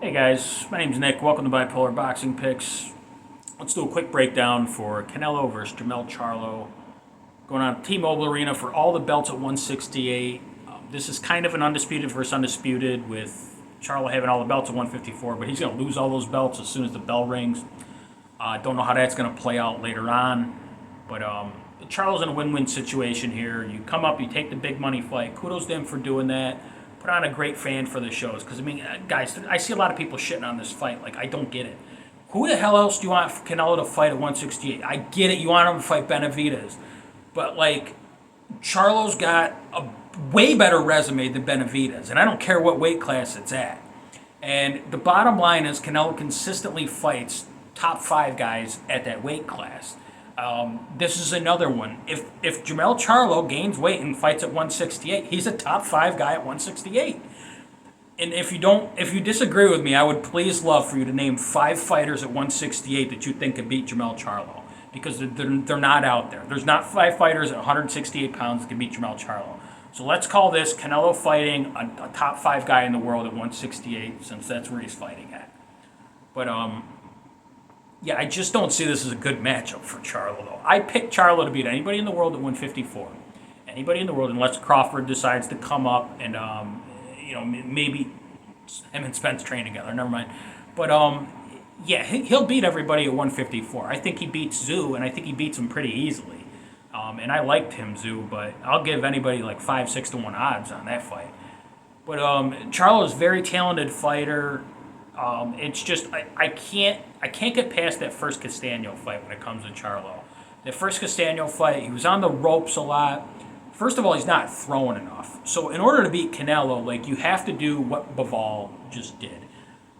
Hey guys, my name's Nick. Welcome to Bipolar Boxing Picks. Let's do a quick breakdown for Canelo versus Charlo. Going on T-Mobile Arena for all the belts at 168. This is kind of an undisputed versus undisputed with Charlo having all the belts at 154, but he's going to lose all those belts as soon as the bell rings. Don't know how that's going to play out later on, but Charlo's in a win-win situation here. You come up, you take the big money fight. Kudos to him for doing that. Put on a great fan for the shows. Because, guys, I see a lot of people shitting on this fight. Like, I don't get it. Who the hell else do you want Canelo to fight at 168? I get it. You want him to fight Benavidez. But, like, Charlo's got a way better resume than Benavidez. And I don't care what weight class it's at. And the bottom line is Canelo consistently fights top 5 guys at that weight class. This is another one. If Jermell Charlo gains weight and fights at 168, he's a top 5 guy at 168. And if you disagree with me, I would please love for you to name 5 fighters at 168 that you think could beat Jermell Charlo, because they're not out there. There's not 5 fighters at 168 pounds that can beat Jermell Charlo. So let's call this Canelo fighting a top 5 guy in the world at 168, since that's where he's fighting at. But yeah, I just don't see this as a good matchup for Charlo, though. I picked Charlo to beat anybody in the world at 154. Anybody in the world, unless Crawford decides to come up and, maybe him and Spence train together. Never mind. But, yeah, he'll beat everybody at 154. I think he beats Zoo, and I think he beats him pretty easily. And I liked him, Zoo, but I'll give anybody like 5, 6 to 1 odds on that fight. But Charlo's a very talented fighter. It's just I can't get past that first Castano fight when it comes to Charlo. The first Castano fight, he was on the ropes a lot. First of all, he's not throwing enough. So in order to beat Canelo, like, you have to do what Bivol just did.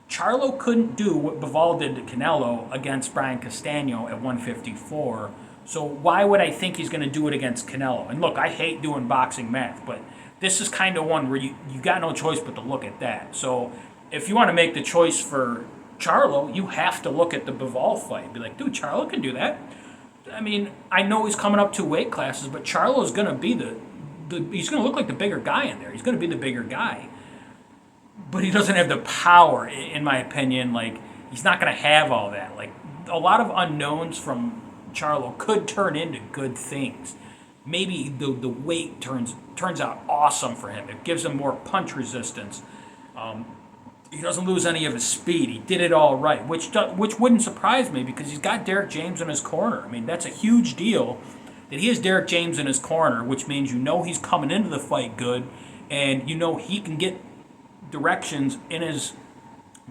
Charlo couldn't do what Bivol did to Canelo against Brian Castano at 154. So why would I think he's going to do it against Canelo? And look, I hate doing boxing math, but this is kind of one where you got no choice but to look at that. So if you want to make the choice for Charlo, you have to look at the Bivol fight. Be like, dude, Charlo can do that. I mean, I know he's coming up 2 weight classes, but Charlo's going to be he's going to look like the bigger guy in there. He's going to be the bigger guy. But he doesn't have the power, in my opinion. Like, he's not going to have all that. Like, a lot of unknowns from Charlo could turn into good things. Maybe the weight turns out awesome for him. It gives him more punch resistance. He doesn't lose any of his speed. He did it all right, which wouldn't surprise me, because he's got Derek James in his corner. I mean, that's a huge deal that he has Derek James in his corner, which means he's coming into the fight good, and he can get directions in his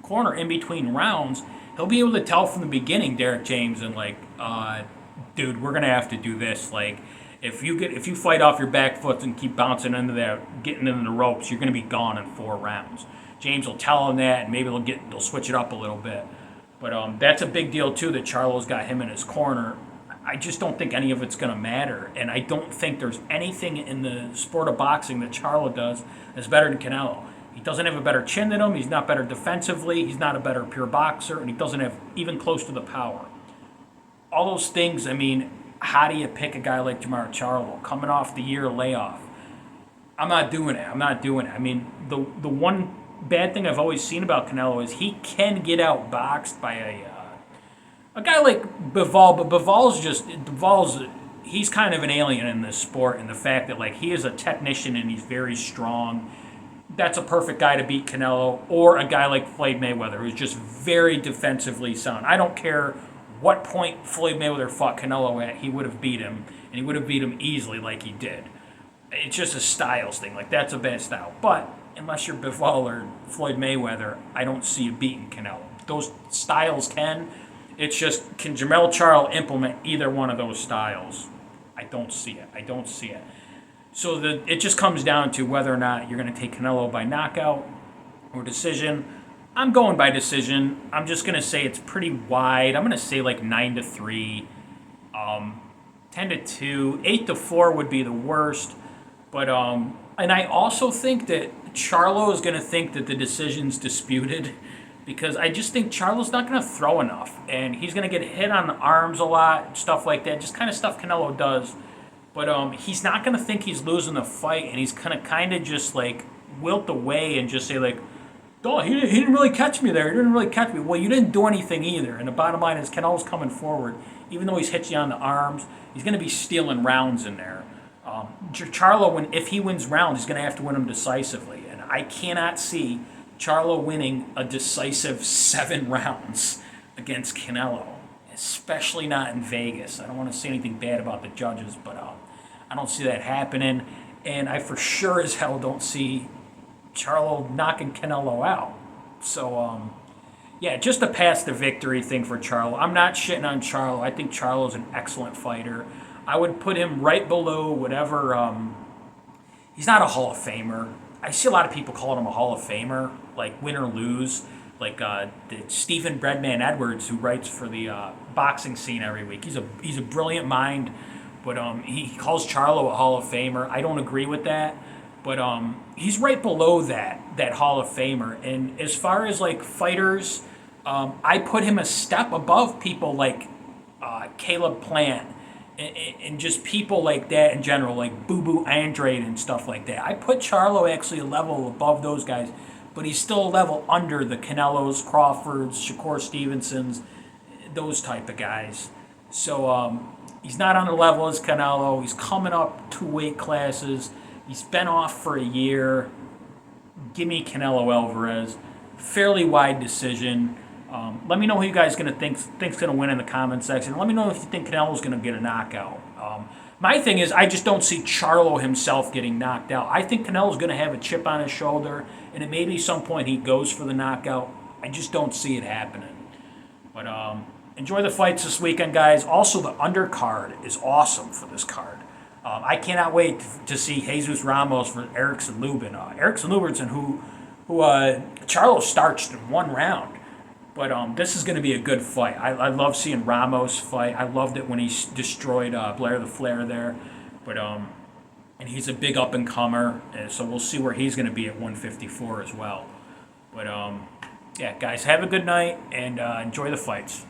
corner in between rounds. He'll be able to tell from the beginning, Derek James, and like, dude, we're gonna have to do this. Like, if you fight off your back foot and keep bouncing into that, getting into the ropes, you're gonna be gone in 4 rounds. James will tell him that, and maybe they'll switch it up a little bit. But that's a big deal too, that Charlo's got him in his corner. I just don't think any of it's going to matter, and I don't think there's anything in the sport of boxing that Charlo does that's better than Canelo. He doesn't have a better chin than him. He's not better defensively. He's not a better pure boxer, and he doesn't have even close to the power. All those things. I mean, how do you pick a guy like Jermell Charlo coming off the year layoff? I'm not doing it. I mean, the one bad thing I've always seen about Canelo is he can get outboxed by a guy like Bivol, but he's kind of an alien in this sport, in the fact that, like, he is a technician and he's very strong. That's a perfect guy to beat Canelo, or a guy like Floyd Mayweather, who's just very defensively sound. I don't care what point Floyd Mayweather fought Canelo at, he would have beat him, and he would have beat him easily like he did. It's just a styles thing. Like, that's a bad style. But unless you're Bivol or Floyd Mayweather, I don't see you beating Canelo. Those styles can. It's just, can Jermell Charlo implement either one of those styles? I don't see it. So it just comes down to whether or not you're going to take Canelo by knockout or decision. I'm going by decision. I'm just going to say it's pretty wide. I'm going to say like 9-3, 10-2, 8-4 would be the worst. But and I also think that Charlo is going to think that the decision's disputed, because I just think Charlo's not going to throw enough, and he's going to get hit on the arms a lot, stuff like that, just kind of stuff Canelo does. But he's not going to think he's losing the fight, and he's going to kind of just like wilt away and just say like, Oh, he didn't really catch me there. He didn't really catch me. Well, you didn't do anything either. And the bottom line is Canelo's coming forward. Even though he's hit you on the arms, he's going to be stealing rounds in there. Charlo, if he wins rounds, he's going to have to win them decisively. And I cannot see Charlo winning a decisive 7 rounds against Canelo, especially not in Vegas. I don't want to say anything bad about the judges, but I don't see that happening. And I for sure as hell don't see Charlo knocking Canelo out. So, yeah, just a pass to victory thing for Charlo. I'm not shitting on Charlo. I think Charlo's an excellent fighter. I would put him right below whatever. He's not a Hall of Famer. I see a lot of people calling him a Hall of Famer, like win or lose, like the Stephen Breadman Edwards, who writes for the boxing scene every week. He's a brilliant mind, but he calls Charlo a Hall of Famer. I don't agree with that, but he's right below that Hall of Famer. And as far as like fighters, I put him a step above people like Caleb Plant and just people like that in general, like Boo Boo Andrade and stuff like that. I put Charlo actually a level above those guys, but he's still a level under the Canelos, Crawfords, Shakur Stevensons, those type of guys. So he's not on the level as Canelo. He's coming up 2 weight classes. He's been off for a year. Give me Canelo Alvarez. Fairly wide decision. Let me know who you guys gonna think's gonna win in the comment section. Let me know if you think Canelo's gonna get a knockout. My thing is, I just don't see Charlo himself getting knocked out. I think Canelo's gonna have a chip on his shoulder, and it may be some point he goes for the knockout. I just don't see it happening. But enjoy the fights this weekend, guys. Also, the undercard is awesome for this card. I cannot wait to see Jesus Ramos for Erickson Lubin. Erickson Lubin, who Charlo starched in 1 round. But this is going to be a good fight. I love seeing Ramos fight. I loved it when he destroyed Blair the Flair there. But and he's a big up and comer, so we'll see where he's going to be at 154 as well. But yeah, guys, have a good night and enjoy the fights.